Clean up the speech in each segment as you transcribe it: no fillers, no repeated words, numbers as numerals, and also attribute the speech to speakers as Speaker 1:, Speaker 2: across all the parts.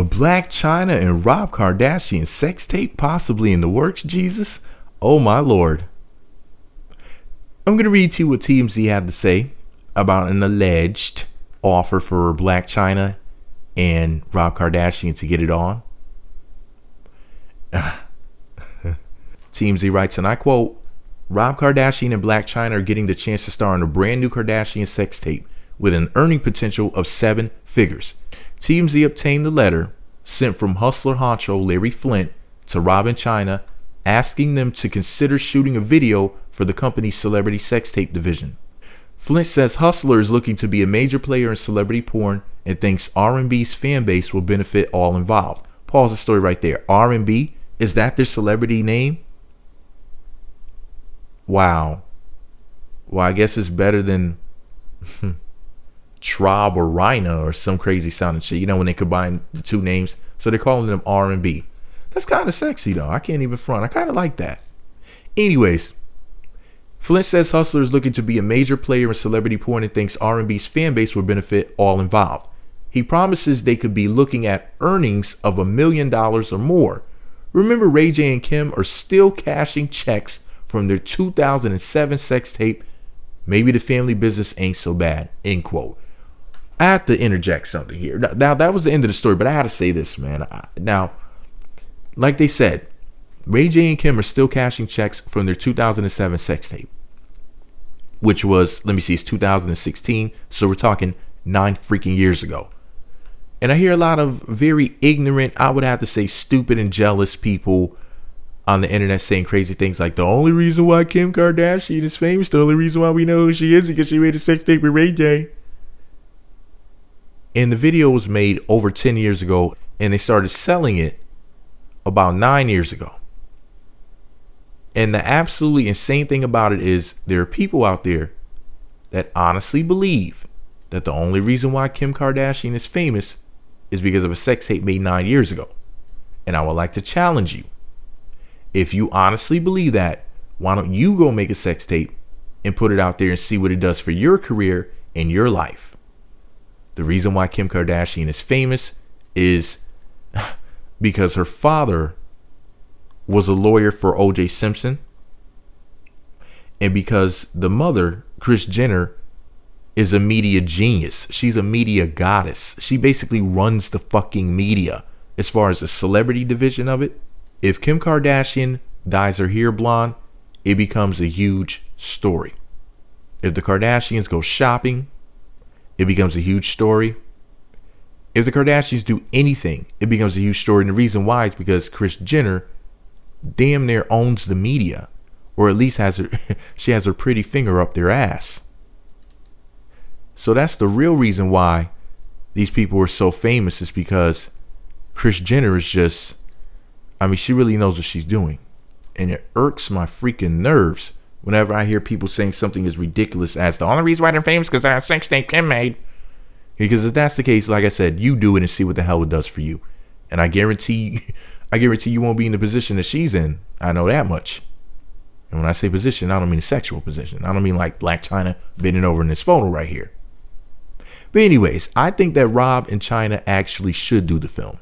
Speaker 1: A Blac Chyna and Rob Kardashian sex tape possibly in the works, Jesus? Oh my lord. I'm going to read to you what TMZ had to say about an alleged offer for Blac Chyna and Rob Kardashian to get it on. TMZ writes, and I quote, Rob Kardashian and Blac Chyna are getting the chance to star in a brand new Kardashian sex tape with an earning potential of 7 figures. TMZ obtained the letter sent from Hustler honcho Larry Flint to Rob and Chyna, asking them to consider shooting a video for the company's celebrity sex tape division. Flint says Hustler is looking to be a major player in celebrity porn and thinks R&B's fan base will benefit all involved. Pause the story right there. R&B? Is that their celebrity name? Wow. Well, I guess it's better than Trob or Rhina or some crazy sounding shit. You know, when they combine the two names. So they're calling them R&B. That's kind of sexy, though. I can't even front. I kind of like that. Anyways, Flint says Hustler is looking to be a major player in celebrity porn and thinks R&B's fan base will benefit all involved. He promises they could be looking at earnings of $1 million or more. Remember, Ray J and Kim are still cashing checks from their 2007 sex tape. Maybe the family business ain't so bad. End quote. I have to interject something here. Now, that was the end of the story, but I had to say this, man. Now, like they said, Ray J and Kim are still cashing checks from their 2007 sex tape, which was, let me see, it's 2016. So we're talking 9 freaking years ago. And I hear a lot of very ignorant, I would have to say stupid and jealous people on the internet saying crazy things like the only reason why Kim Kardashian is famous, the only reason why we know who she is because she made a sex tape with Ray J. And the video was made over 10 years ago and they started selling it about 9 years ago. And the absolutely insane thing about it is there are people out there that honestly believe that the only reason why Kim Kardashian is famous is because of a sex tape made 9 years ago. And I would like to challenge you. If you honestly believe that, why don't you go make a sex tape and put it out there and see what it does for your career and your life? The reason why Kim Kardashian is famous is because her father was a lawyer for O.J. Simpson, and because the mother, Kris Jenner, is a media genius. She's a media goddess. She basically runs the fucking media as far as the celebrity division of it. If Kim Kardashian dyes her hair blonde, it becomes a huge story. If the Kardashians go shopping, it becomes a huge story. If the Kardashians do anything, it becomes a huge story. And the reason why is because Kris Jenner damn near owns the media, or at least she has her pretty finger up their ass. So that's the real reason why these people are so famous, is because Kris Jenner is just, I mean, she really knows what she's doing. And it irks my freaking nerves whenever I hear people saying something as ridiculous as the only reason why they're famous because they're a sex tape Kim made. Because if that's the case, like I said, you do it and see what the hell it does for you. And I guarantee you won't be in the position that she's in. I know that much. And when I say position, I don't mean a sexual position. I don't mean like Blac Chyna bending over in this photo right here. But anyways, I think that Rob and Chyna actually should do the film.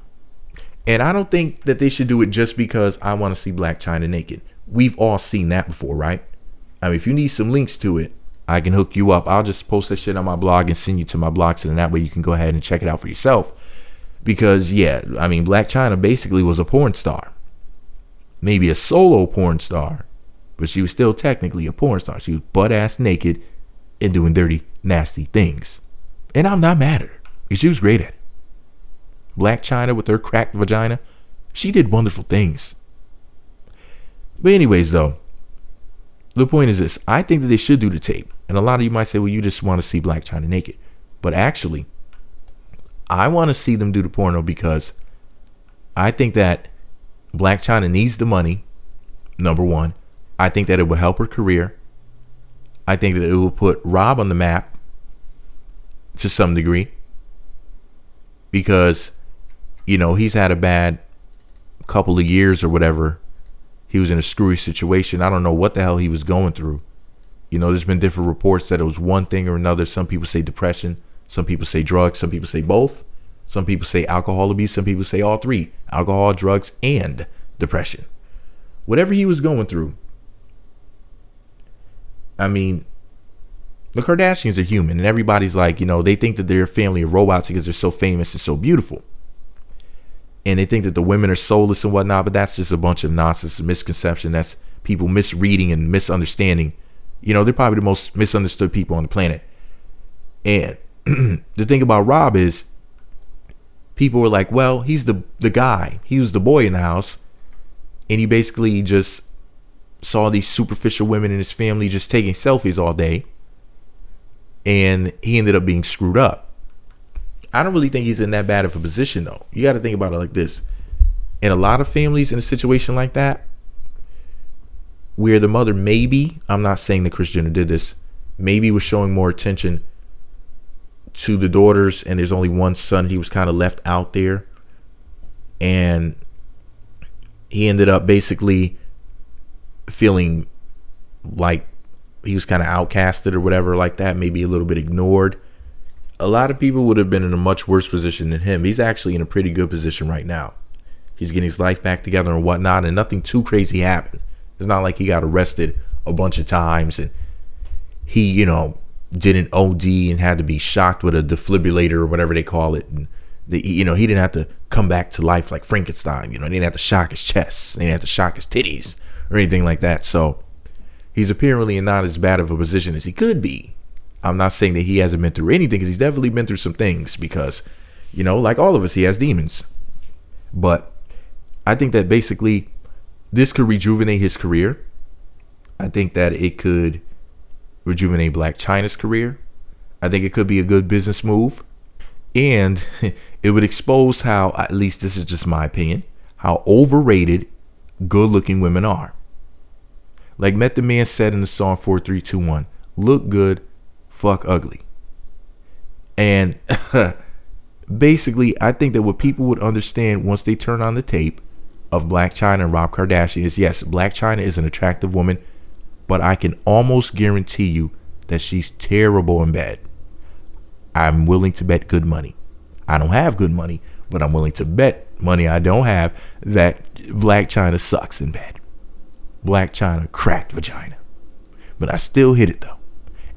Speaker 1: And I don't think that they should do it just because I want to see Blac Chyna naked. We've all seen that before, right? I mean, if you need some links to it, I can hook you up. I'll just post that shit on my blog and send you to my blog, so then that way you can go ahead and check it out for yourself. Because, yeah, I mean, Blac Chyna basically was a porn star. Maybe a solo porn star, but she was still technically a porn star. She was butt-ass naked and doing dirty, nasty things. And I'm not mad at her, because she was great at it. Blac Chyna with her cracked vagina, she did wonderful things. But anyways, though, the point is this. I think that they should do the tape. And a lot of you might say, well, you just want to see Blac Chyna naked. But actually, I want to see them do the porno because I think that Blac Chyna needs the money, number one. I think that it will help her career. I think that it will put Rob on the map to some degree. Because, you know, he's had a bad couple of years or whatever. He was in a screwy situation. I don't know what the hell he was going through. You know, there's been different reports that it was one thing or another. Some people say depression. Some people say drugs. Some people say both. Some people say alcohol abuse. Some people say all three: alcohol, drugs, and depression. Whatever he was going through. I mean, the Kardashians are human, and everybody's like, they think that they're a family of robots because they're so famous and so beautiful. And they think that the women are soulless and whatnot, but that's just a bunch of nonsense and misconception. That's people misreading and misunderstanding. They're probably the most misunderstood people on the planet. And the thing about Rob is, people were like, well, he's the guy. He was the boy in the house. And he basically just saw these superficial women in his family just taking selfies all day. And he ended up being screwed up. I don't really think he's in that bad of a position, though. You got to think about it like this. In a lot of families in a situation like that, where the mother maybe, I'm not saying that Kris Jenner did this, maybe was showing more attention to the daughters, and there's only one son, he was kind of left out there. And he ended up basically feeling like he was kind of outcasted or whatever like that, maybe a little bit ignored. A lot of people would have been in a much worse position than him. He's actually in a pretty good position right now. He's getting his life back together and whatnot, and nothing too crazy happened. It's not like he got arrested a bunch of times and he, did an OD and had to be shocked with a defibrillator or whatever they call it. And he didn't have to come back to life like Frankenstein. He didn't have to shock his chest. He didn't have to shock his titties or anything like that. So he's apparently in not as bad of a position as he could be. I'm not saying that he hasn't been through anything, because he's definitely been through some things, because, like all of us, he has demons. But I think that basically this could rejuvenate his career. I think that it could rejuvenate Blac Chyna's career. I think it could be a good business move. And it would expose how, at least this is just my opinion, how overrated good-looking women are. Like Method Man said in the song 4321, look good, fuck ugly. And basically, I think that what people would understand once they turn on the tape of Blac Chyna and Rob Kardashian is, yes, Blac Chyna is an attractive woman, but I can almost guarantee you that she's terrible in bed. I'm willing to bet good money. I don't have good money, but I'm willing to bet money I don't have that Blac Chyna sucks in bed. Blac Chyna cracked vagina. But I still hit it, though.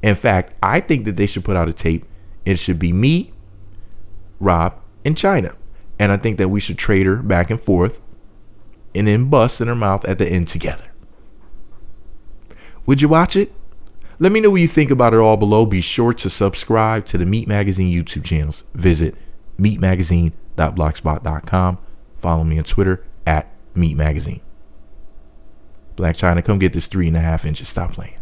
Speaker 1: In fact, I think that they should put out a tape. It should be me, Rob, and Chyna. And I think that we should trade her back and forth and then bust in her mouth at the end together. Would you watch it? Let me know what you think about it all below. Be sure to subscribe to the Meat Magazine YouTube channels. Visit meatmagazine.blogspot.com. Follow me on Twitter @meatmagazine. Blac Chyna, come get this 3.5 inches. Stop playing.